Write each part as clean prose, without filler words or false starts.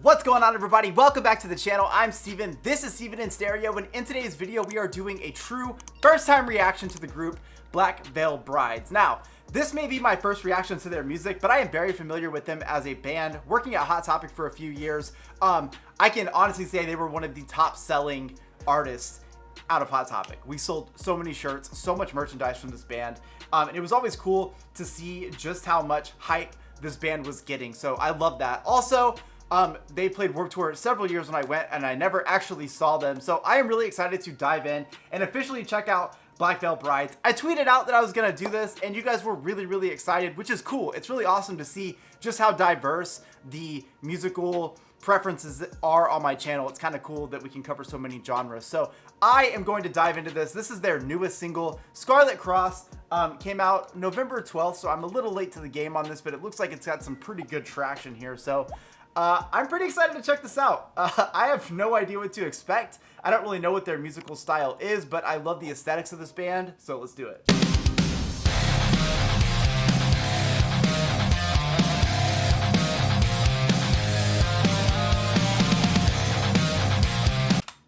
What's going on, everybody? Welcome back to the channel. I'm Steven. This is Steven in Stereo, and in today's video we are doing a true first-time reaction to the group Black Veil Brides. Now, this may be my first reaction to their music, but I am very familiar with them as a band, working at Hot Topic for a few years. I can honestly say they were one of the top-selling artists out of Hot Topic. We sold so many shirts, so much merchandise from this band, and it was always cool to see just how much hype this band was getting, so I love that. Also, they played Warped Tour several years when I went, and I never actually saw them, so I am really excited to dive in and officially check out Black Veil Brides. I tweeted out that I was gonna do this, and you guys were really excited, which is cool. It's really awesome to see just how diverse the musical preferences are on my channel. It's kind of cool that we can cover so many genres. So I am going to dive into this. This is their newest single, Scarlet Cross. Came out November 12th, so I'm a little late to the game on this, but it looks like it's got some pretty good traction here. So I'm pretty excited to check this out. I have no idea what to expect. I don't really know what their musical style is, but I love the aesthetics of this band, so let's do it.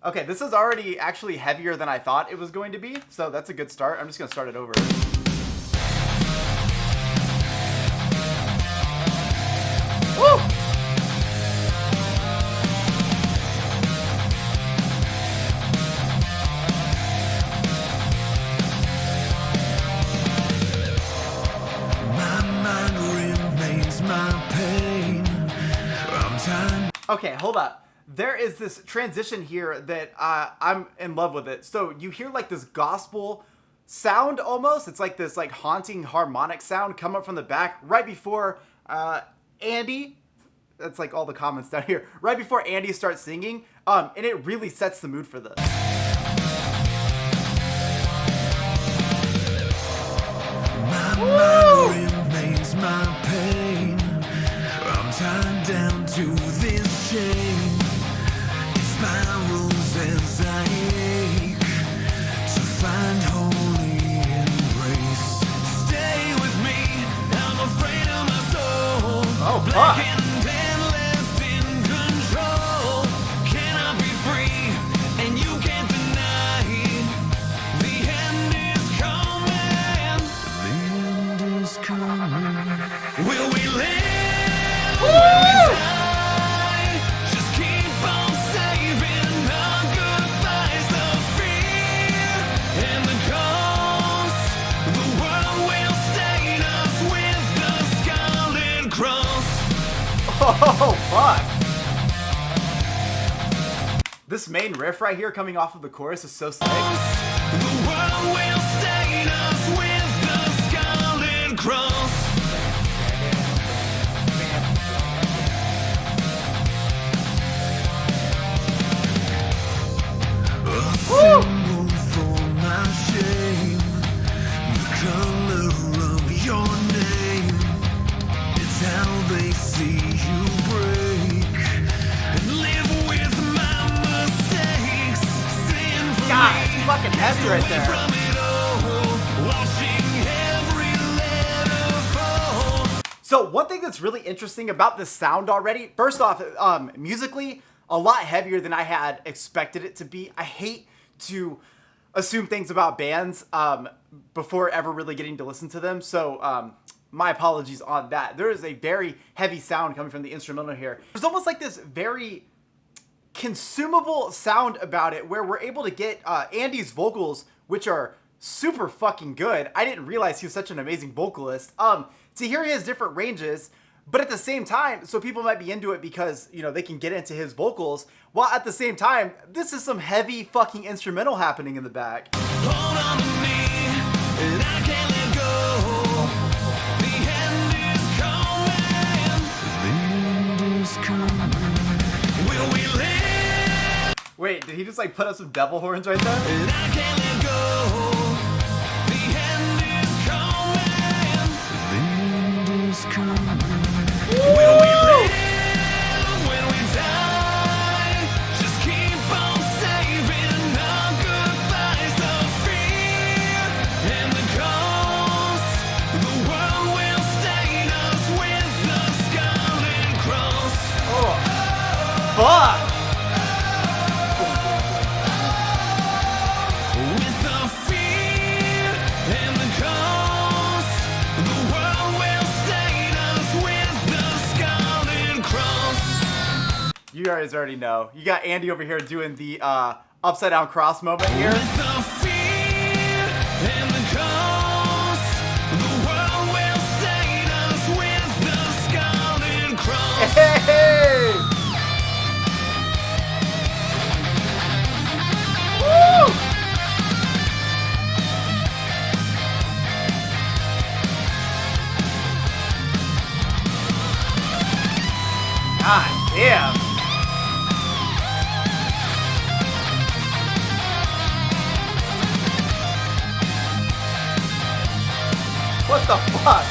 Okay, this is already actually heavier than I thought it was going to be, so that's a good start. I'm just gonna start it over. Woo! Okay, hold up. There is this transition here that I'm in love with it. So you hear like this gospel sound almost. It's like this like haunting harmonic sound come up from the back right before Andy. That's like all the comments down here. Right before Andy starts singing. And it really sets the mood for this. My mind remains my pain. I'm tied down to this chain. It spirals as I ache to find holy embrace. Stay with me, I'm afraid of my soul. Oh, fuck. Black and tan left in control. Can I be free? And you can't deny. The end is coming. The end is coming. Will we live? Oh, fuck. This main riff right here coming off of the chorus is so sick. The world will stain us with the Scarlet Cross. A symbol for my shame. The color of your name. It's how they see you break and live with my mistakes. Sin for God, me. it's fucking heavy right there. From it all, watching every letter fall. So one thing that's really interesting about this sound already, first off, musically, a lot heavier than I had expected it to be. I hate to assume things about bands before ever really getting to listen to them. So my apologies on that. There is a very heavy sound coming from the instrumental here. There's almost like this very consumable sound about it where we're able to get Andy's vocals, which are super fucking good. I didn't realize he was such an amazing vocalist. To hear his different ranges, but at the same time, so people might be into it because, you know, they can get into his vocals, while at the same time, this is some heavy fucking instrumental happening in the back. Hold on to me, and I can't let go. The end is coming. Will we live? Wait, did he just like put up some devil horns right there? And I can't let go. The end is coming. Will we live when we die? Just keep on saving our goodbyes. The fear and the cost. The world will stain us with the Scarlet Cross. fuck? With the fear and the cost, the world will stain us with the Scarlet Cross. You guys already know. You got Andy over here doing the upside down cross moment here. With the fear and the cost, the world will stain us with the Scarlet Cross. Hey! Woo! God damn. What the fuck?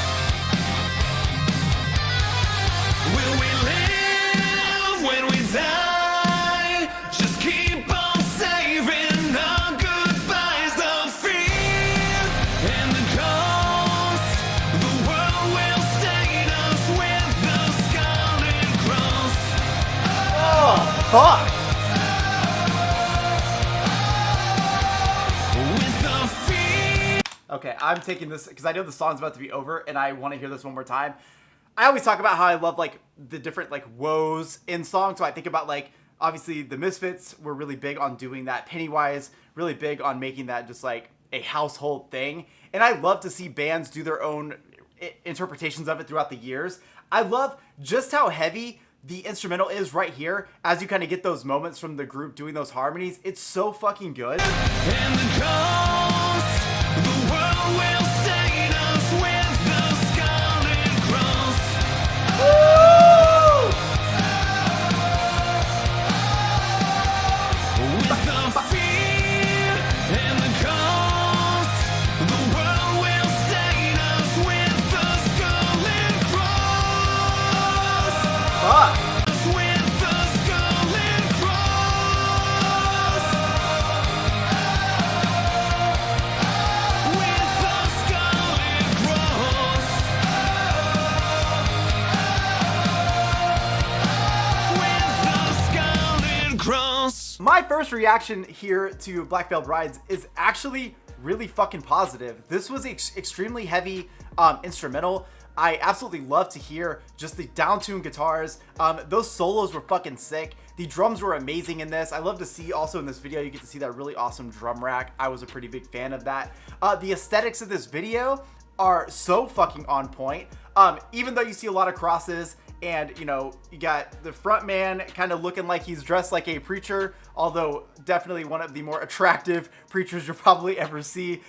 Will we live when we die? Just keep on saving our goodbyes. The fear and the cost, the world will stain us with the Scarlet Cross. Oh, fuck. With the fear. Okay, I'm taking this because I know the song's about to be over and I want to hear this one more time. I always talk about how I love like the different like woes in songs. So I think about like obviously the Misfits were really big on doing that. Pennywise really big on making that just like a household thing. And I love to see bands do their own interpretations of it throughout the years. I love just how heavy the instrumental is right here as you kind of get those moments from the group doing those harmonies. It's so fucking good. And the cost, the world will stain us with the Scarlet Cross. Woo! With the fear and the cost, the world will stain us with the Scarlet Cross. Fuck. With the Scarlet Cross. With the Scarlet Cross. With the Scarlet Cross. My first reaction here to Black Veil Brides is actually really fucking positive. This was extremely heavy instrumental. I absolutely love to hear just the down-tuned guitars. Those solos were fucking sick. The drums were amazing in this. I love to see also in this video, you get to see that really awesome drum rack. I was a pretty big fan of that. The aesthetics of this video are so fucking on point. Even though you see a lot of crosses and, you know, you got the front man kind of looking like he's dressed like a preacher, although definitely one of the more attractive preachers you'll probably ever see.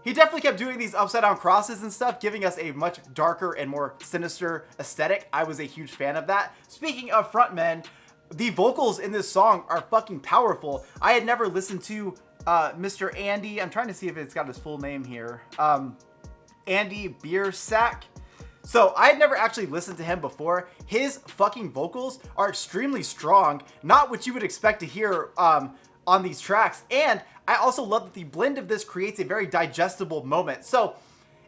He definitely kept doing these upside down crosses and stuff, giving us a much darker and more sinister aesthetic. I was a huge fan of that. Speaking of frontmen, the vocals in this song are fucking powerful. I had never listened to Mr. Andy. I'm trying to see if it's got his full name here. Andy Biersack. So I had never actually listened to him before. His fucking vocals are extremely strong, not what you would expect to hear on these tracks. And I also love that the blend of this creates a very digestible moment. So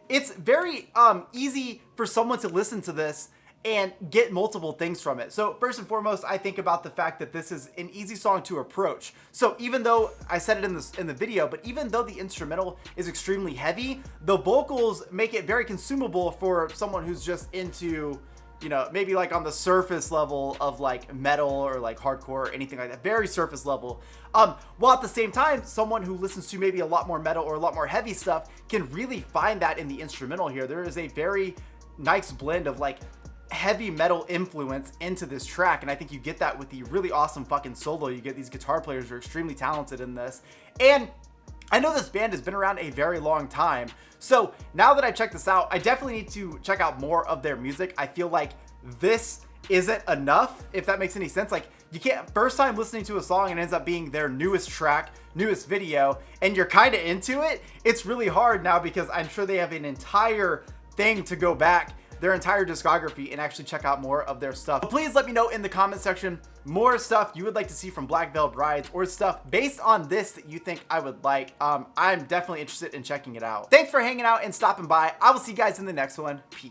it's very easy for someone to listen to this and get multiple things from it. So first and foremost, I think about the fact that this is an easy song to approach. So even though I said it in the video, but even though the instrumental is extremely heavy, the vocals make it very consumable for someone who's just into, you know, maybe like on the surface level of like metal or like hardcore or anything like that, very surface level. While at the same time, someone who listens to maybe a lot more metal or a lot more heavy stuff can really find that in the instrumental here. There is a very nice blend of like heavy metal influence into this track, and I think you get that with the really awesome fucking solo. You get these guitar players who are extremely talented in this, and I know this band has been around a very long time, so now that I checked this out, I definitely need to check out more of their music. I feel like this isn't enough, if that makes any sense. Like, you can't, first time listening to a song and it ends up being their newest track, newest video, and you're kind of into it, it's really hard now because I'm sure they have an entire thing to go back, their entire discography, and actually check out more of their stuff. So please let me know in the comment section more stuff you would like to see from Black Veil Brides, or stuff based on this that you think I would like. I'm definitely interested in checking it out. Thanks for hanging out and stopping by. I will see you guys in the next one. Peace.